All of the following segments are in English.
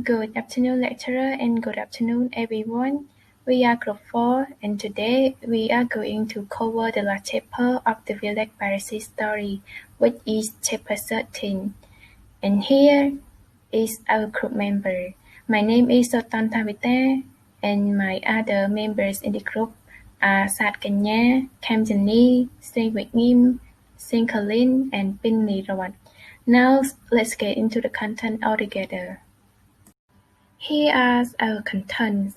Good afternoon, lecturer, and good afternoon, everyone. We are Group 4, and today we are going to cover the last chapter of the Village Piracy story, which is chapter 13. And here is our group member. My name is Soton Thavita, and my other members in the group are Sat Kenya, Cam Jenny, Sing Việt Nghiêm, Sing Kalin, and Pin Nirawat. Now let's get into the content altogether. Here are our contents.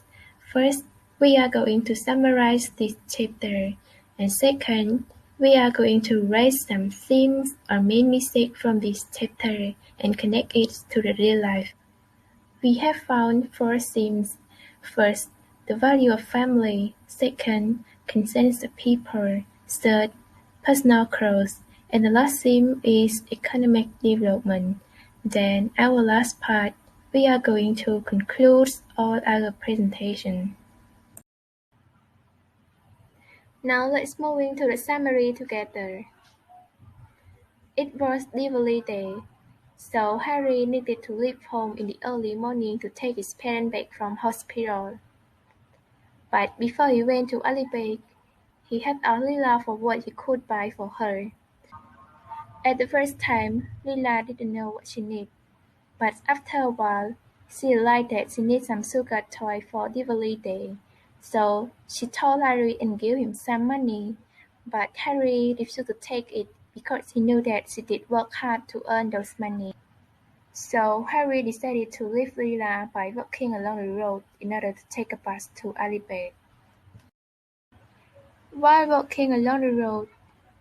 First, we are going to summarize this chapter, and second, we are going to raise some themes or main message from this chapter and connect it to the real life. We have found 4 themes. First, the value of family. Second, consent of people. Third, personal growth. And the last theme is economic development. Then our last part, we are going to conclude all our presentation. Now let's move into the summary together. It was Diwali day, so Harry needed to leave home in the early morning to take his parents back from hospital. But before he went to Alibag, he had asked Lila for what he could buy for her. At the first time, Lila didn't know what she needed, but after a while, she realized that she needed some sugar toy for Diwali day. So she told Harry and gave him some money, but Harry refused to take it because he knew that she did work hard to earn those money. So Harry decided to leave Lila by walking along the road in order to take a bus to Alibag. While walking along the road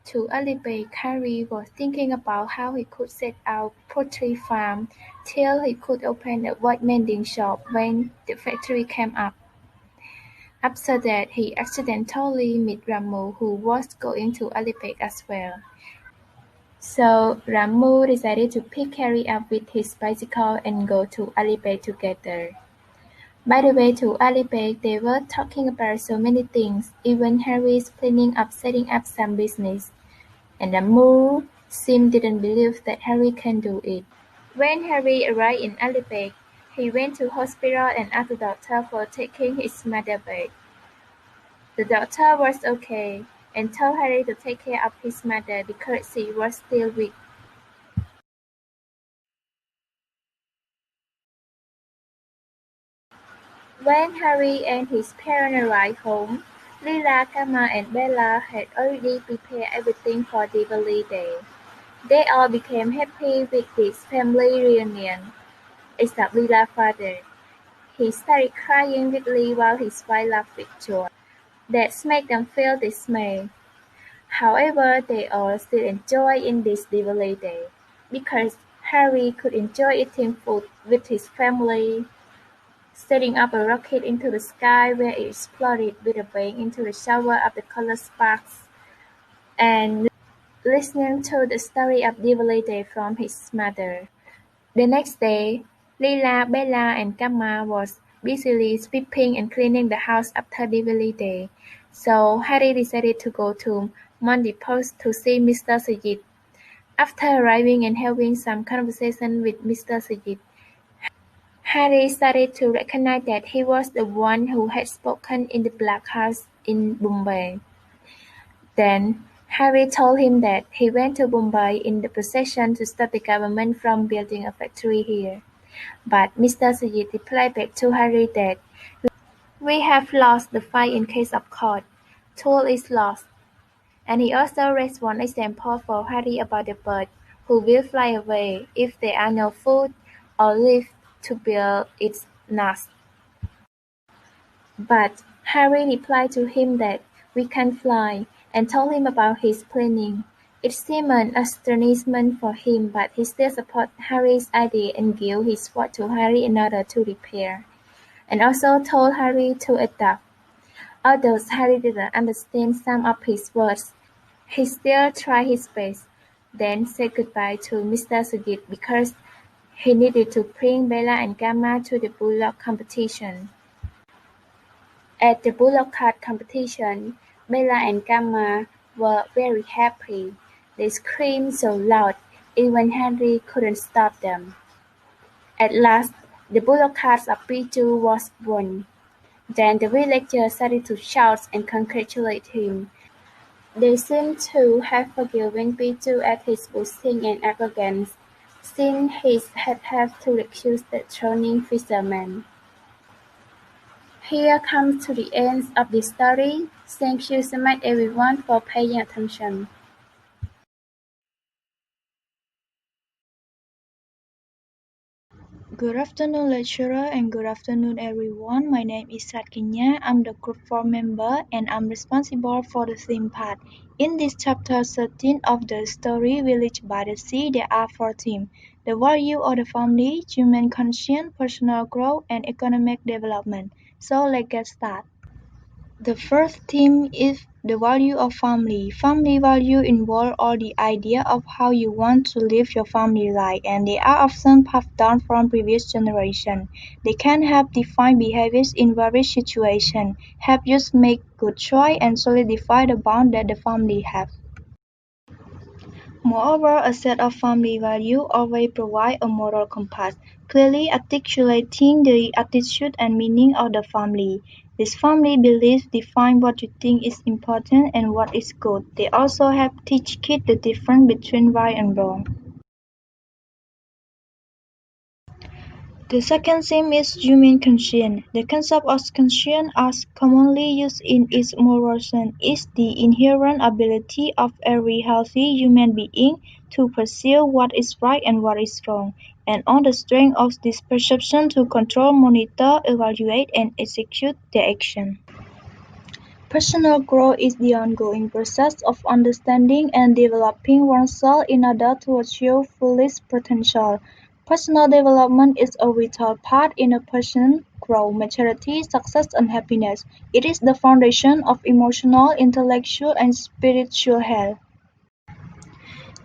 to Alibag, Harry was thinking about how he could set out poultry farm till he could open a white mending shop when the factory came up. After that, he accidentally met Ramu, who was going to Alibag as well. So Ramu decided to pick Harry up with his bicycle and go to Alibag together. By the way to Alibag, they were talking about so many things, even Harry's planning of setting up some business. And Ramu didn't believe that Harry can do it. When Harry arrived in Alibag, he went to hospital and asked the doctor for taking his mother back. The doctor was okay and told Harry to take care of his mother because she was still weak. When Harry and his parents arrived home, Lila, Kama, and Bella had already prepared everything for Diwali day. They all became happy with this family reunion, except Lila's father. He started crying bitterly while his wife laughed with joy. That made them feel dismay. However, they all still enjoyed in this Diwali day, because Harry could enjoy eating food with his family, setting up a rocket into the sky where it exploded with a bang into the shower of the colored sparks, and listening to the story of Diwali day from his mother. The next day, Lila, Bella, and Gamma was busily sweeping and cleaning the house after Diwali day, so Harry decided to go to Mondipost to see Mr. Sajid. After arriving and having some conversation with Mr. Sajid, Harry started to recognize that he was the one who had spoken in the Black House in Bombay. Then Harry told him that he went to Bombay in the possession to stop the government from building a factory here. But Mr. Sajid replied back to Harry that we have lost the fight in case of court. Tool is lost. And he also raised one example for Harry about the bird, who will fly away if there are no food or leaf to build its nest. But Harry replied to him that we can't fly, and told him about his planning. It seemed an astonishment for him, but he still supported Harry's idea and gave his word to Harry in order to repair, and also told Harry to adapt. Although Harry didn't understand some of his words, he still tried his best, then said goodbye to Mr. Sajid because he needed to bring Bella and Gamma to the bullock competition. At the bullock cart competition, Bella and Gamma were very happy. They screamed so loud, even Harry couldn't stop them. At last, The bullock cart of Pichu was won. Then the villagers started to shout and congratulate him. They seem to have forgiven Pichu at his boasting and arrogance, since he had had to refuse the drowning fisherman. Here comes to the end of this story. Thank you so much everyone for paying attention. Good afternoon, lecturer, and good afternoon, everyone. My name is Satkinya. I'm the Group 4 member, and I'm responsible for the theme part. In this chapter 13 of the story Village by the Sea, there are 4 themes: the value of the family, human conscience, personal growth, and economic development. So let's get started. The first theme is the value of family. Family value involve all the idea of how you want to live your family life, and they are often passed down from previous generation. They can help define behaviors in various situations, help you make good choice, and solidify the bond that the family have. Moreover, a set of family values always provides a moral compass, clearly articulating the attitude and meaning of the family. These family beliefs define what you think is important and what is good. They also help teach kids the difference between right and wrong. The second theme is human conscience. The concept of conscience, as commonly used in its moral sense, is the inherent ability of every healthy human being to perceive what is right and what is wrong, and on the strength of this perception to control, monitor, evaluate, and execute their action. Personal growth is the ongoing process of understanding and developing oneself in order to achieve fullest potential. Personal development is a vital part in a person's growth, maturity, success, and happiness. It is the foundation of emotional, intellectual, and spiritual health.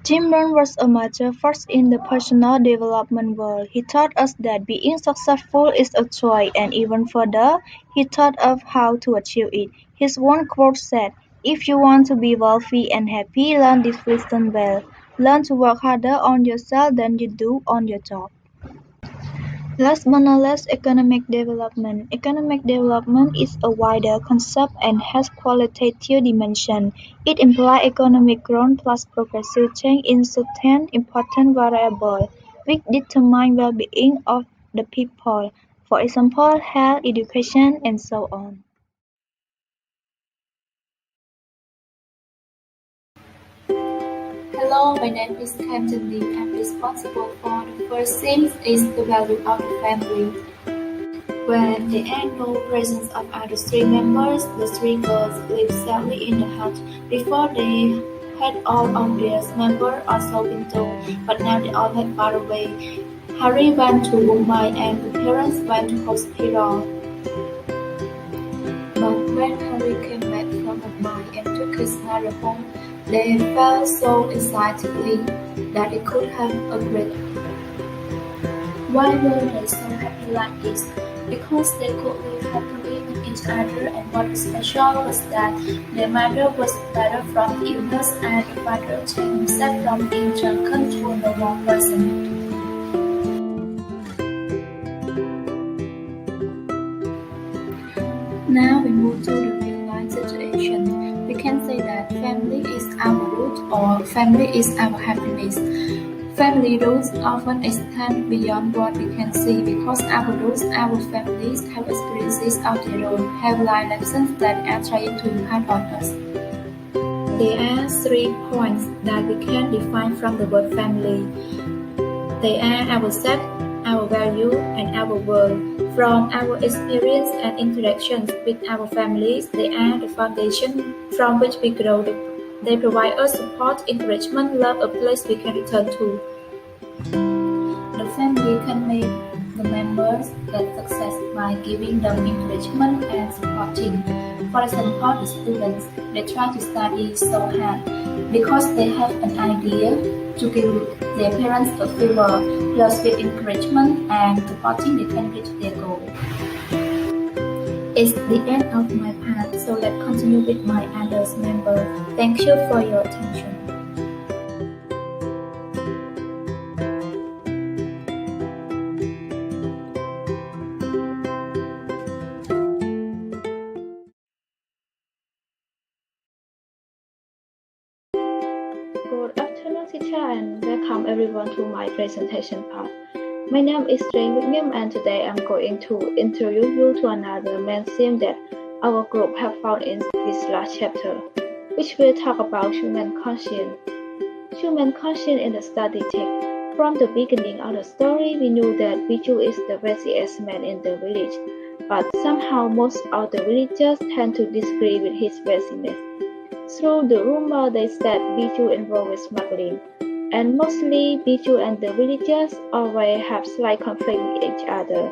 Jim Rohn was a major force in the personal development world. He taught us that being successful is a choice, and even further, he taught us how to achieve it. His one quote said, "If you want to be wealthy and happy, learn this lesson well. Learn to work harder on yourself than you do on your job." Last but not least, economic development. Economic development is a wider concept and has qualitative dimension. It implies economic growth plus progressive change in certain important variables, which determine well-being of the people, for example, health, education, and so on. Hello, my name is Camden Lee. I'm responsible for the first theme is the value of the family. When there are no presence of other three members, the three girls live sadly in the hut. Before they had all of their members also been told, but now they all had far away. Harry went to Mumbai and the parents went to hospital. But when Harry came back from Mumbai and took his mother home, they felt so excitedly that they could have agreed. Why were they so happy like this? Because they could live happily with each other, and what was special was that their mother was better from illness and the father changed himself from being drunken to a normal person. Now we move to the real-life situation. We can say that family is our root or family is our happiness. Family roots often extend beyond what we can see because our roots, our families have experiences of their own, have life lessons that are trying to impart on us. There are 3 points that we can define from the word family. They are ourselves, our value, and our world. From our experience and interactions with our families, they are the foundation from which we grow. They provide us support, encouragement, love, a place we can return to. The family can make the members get success by giving them encouragement and supporting. For example, the students, they try to study so hard because they have an idea to give their parents a favor, plus with encouragement and supporting they can reach their goal. It's the end of my part, so let's continue with my others member. Thank you for your attention. teacher, and welcome everyone to my presentation part. My name is Jane William, and today I'm going to introduce you to another main theme that our group have found in this last chapter, which will talk about human conscience. Human conscience in the study text. From the beginning of the story, we knew that Biju is the wealthiest man in the village, but somehow most of the villagers tend to disagree with his wealthiness. Through the rumor, they said Biju involved with smuggling, and mostly Biju and the villagers always have slight conflict with each other,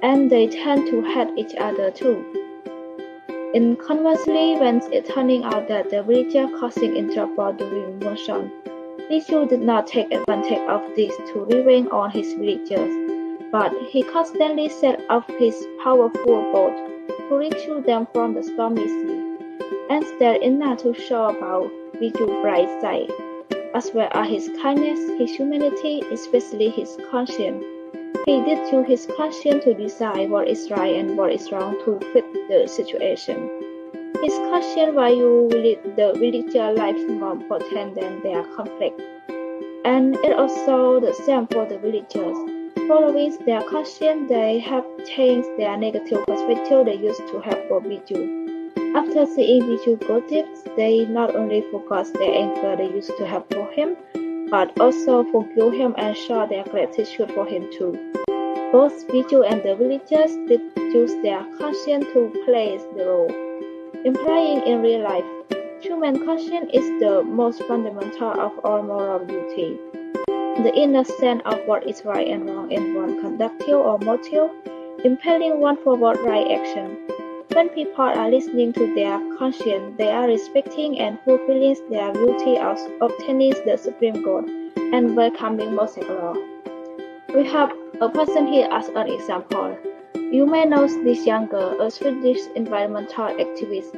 and they tend to hate each other too. In conversely, when it turning out that the villager causing in trouble during monsoon, Biju did not take advantage of this to revenge on his villagers, but he constantly set up his powerful boat to rescue them from the stormy sea, and there is not to show about Biju's bright side, as well as his kindness, his humanity, especially his conscience. He did use his conscience to decide what is right and what is wrong to fit the situation. His conscience value the villager lives more important than their conflict. And it also the same for the villagers. Following their conscience, they have changed their negative perspective they used to have for Biju. After seeing Biju good deeds, they not only forgot their anger they used to have for him, but also forgive him and show their gratitude for him too. Both Biju and the villagers did use their conscience to play the role, implying in real life, human conscience is the most fundamental of all moral duty. The inner sense of what is right and wrong in one conductive or motive, impelling one forward right action. When people are listening to their conscience, they are respecting and fulfilling their duty of obtaining the supreme goal and welcoming Mosaic law. We have a person here as an example. You may know this young girl, a Swedish environmental activist,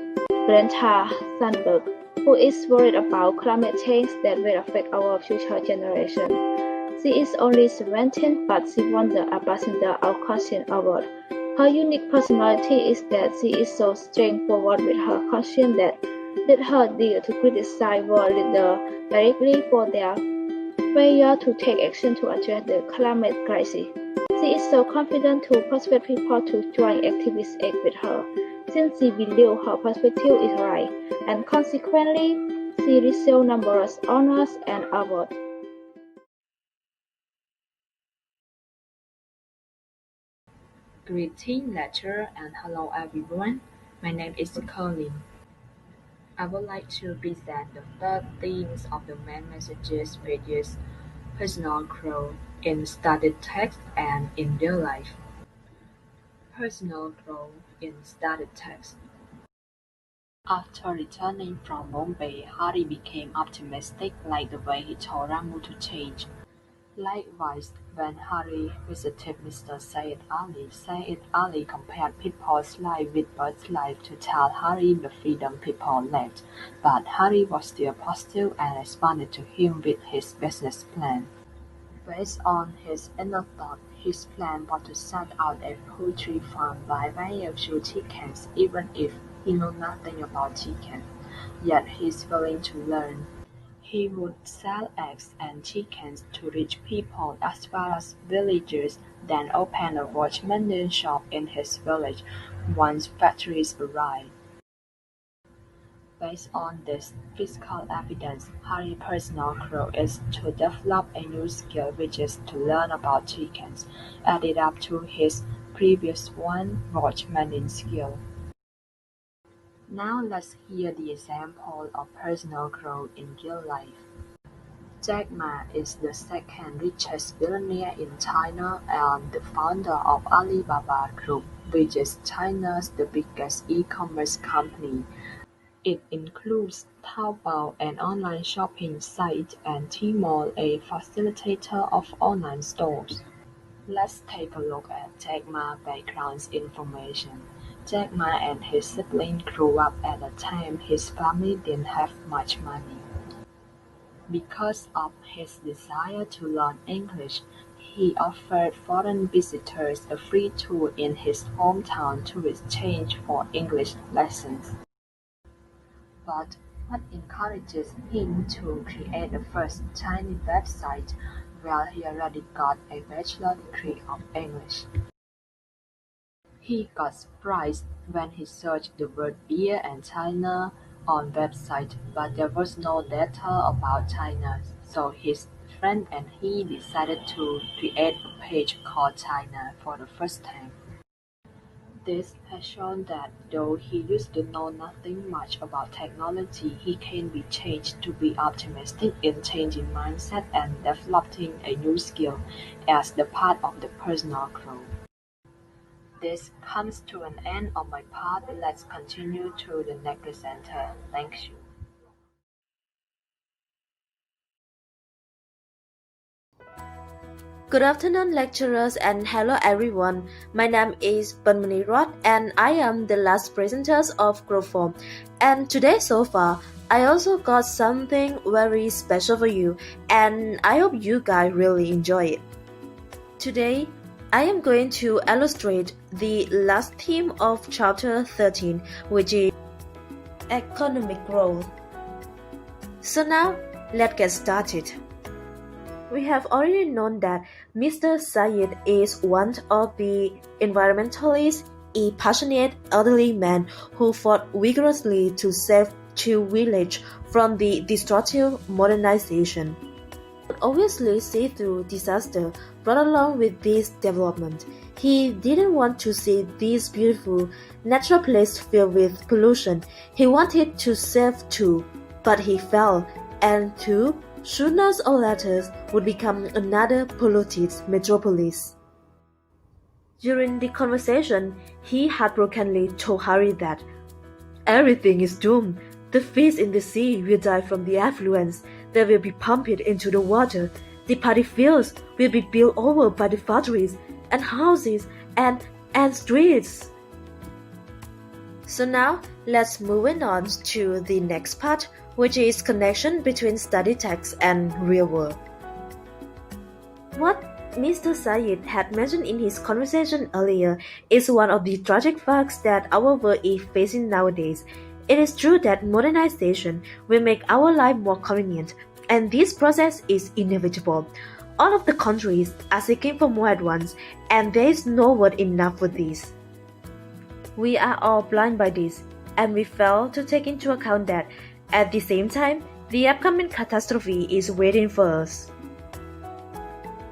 Greta Thunberg, who is worried about climate change that will affect our future generation. She is only 17, but she won the Ambassador of Conscience Award. Her unique personality is that she is so straightforward with her conscience that led her dare to criticize world leaders directly for their failure to take action to address the climate crisis. She is so confident to persuade people to join activist aid with her, since she believes her perspective is right, and consequently, she received numerous honors and awards. Greeting lecturer and hello everyone. My name is Colin. I would like to present the third themes of the main messages pages, personal growth in studied text and in real life. Personal growth in studied text. After returning from Bombay, Hari became optimistic like the way he told Ramu to change. Likewise, when Hari visited Mr. Said Ali compared people's life with birds' life to tell Hari the freedom people left, but Hari was still positive and responded to him with his business plan. Based on his inner thought, his plan was to set out a poultry farm by way of few chickens, even if he knew nothing about chickens, yet he is willing to learn. He would sell eggs and chickens to rich people as well as villagers, then open a watchman shop in his village once factories arrived. Based on this physical evidence, Harry's personal growth is to develop a new skill which is to learn about chickens, added up to his previous one, watchman skill. Now let's hear the example of personal growth in real life. Jack Ma is the second richest billionaire in China and the founder of Alibaba Group, which is China's the biggest e-commerce company. It includes Taobao, an online shopping site, and Tmall, a facilitator of online stores. Let's take a look at Jack Ma's background information. Jack Ma and his siblings grew up at a time his family didn't have much money. Because of his desire to learn English, he offered foreign visitors a free tour in his hometown to exchange for English lessons. But what encourages him to create the first tiny website while he already got a bachelor degree of English. He got surprised when he searched the word beer and China on website, but there was no data about China, so his friend and he decided to create a page called China for the first time. This has shown that though he used to know nothing much about technology, he can be changed to be optimistic in changing mindset and developing a new skill as the part of the personal growth. This comes to an end of my part. Let's continue to the next presenter. Thank you. Good afternoon, lecturers, and hello everyone. My name is Panmani Rod, and I am the last presenter of Growform. And today, so far, I also got something very special for you, and I hope you guys really enjoy it. Today, I am going to illustrate the last theme of Chapter 13, which is economic growth. So now, let's get started. We have already known that Mr. Said is one of the environmentalists, a passionate elderly man who fought vigorously to save Chu village from the destructive modernization. But obviously see through disaster brought along with this development. He didn't want to see this beautiful natural place filled with pollution. He wanted to save Chu, but he failed, and Chu, sooner or later, would become another polluted metropolis. During the conversation, he heartbrokenly told Harry that everything is doomed. The fish in the sea will die from the effluents that will be pumped into the water. The paddy fields will be built over by the factories and houses and streets. So now, let's move on to the next part, which is connection between study text and real world. What Mr. Said had mentioned in his conversation earlier is one of the tragic facts that our world is facing nowadays. It is true that modernization will make our life more convenient, and this process is inevitable. All of the countries are seeking for more at once, and there is no word enough for this. We are all blind by this, and we fail to take into account that at the same time, the upcoming catastrophe is waiting for us.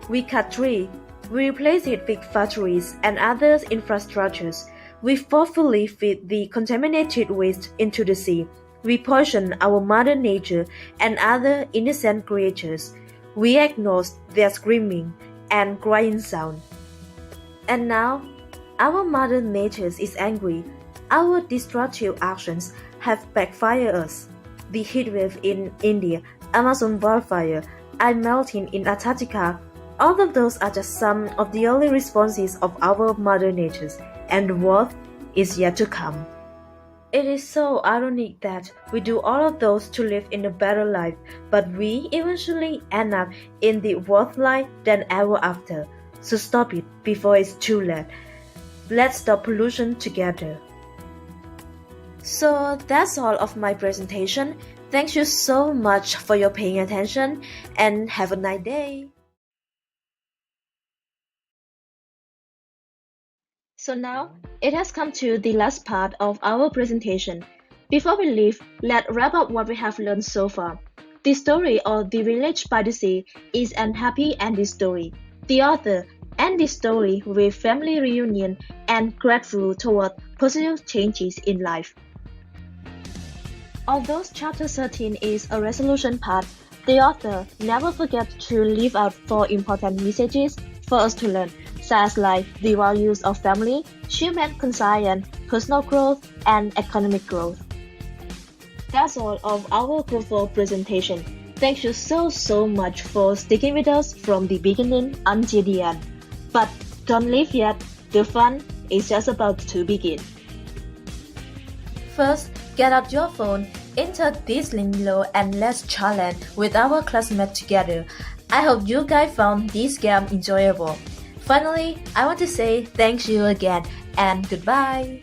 We cut trees, we replace it with factories and other infrastructures. We forcefully feed the contaminated waste into the sea. We poison our mother nature and other innocent creatures. We ignore their screaming and crying sound. And now, our mother nature is angry. Our destructive actions have backfired us. The heatwave in India, Amazon wildfire, ice melting in Antarctica, all of those are just some of the early responses of our mother natures, and the worst is yet to come. It is so ironic that we do all of those to live in a better life, but we eventually end up in the worst life than ever after. So stop it before it's too late. Let's stop pollution together. So that's all of my presentation. Thank you so much for your paying attention, and have a nice day. So now, it has come to the last part of our presentation. Before we leave, let's wrap up what we have learned so far. The story of The Village by the Sea is an happy ending story. The author ends the story with family reunion and grateful toward positive changes in life. Although Chapter 13 is a resolution part, the author never forgets to leave out 4 important messages for us to learn, such as the values of family, human conscience, personal growth, and economic growth. That's all of our Growform presentation. Thank you so much for sticking with us from the beginning until the end. But don't leave yet, the fun is just about to begin. First, get out your phone, enter this link below, and let's challenge with our classmates together. I hope you guys found this game enjoyable. Finally, I want to say thank you again and goodbye.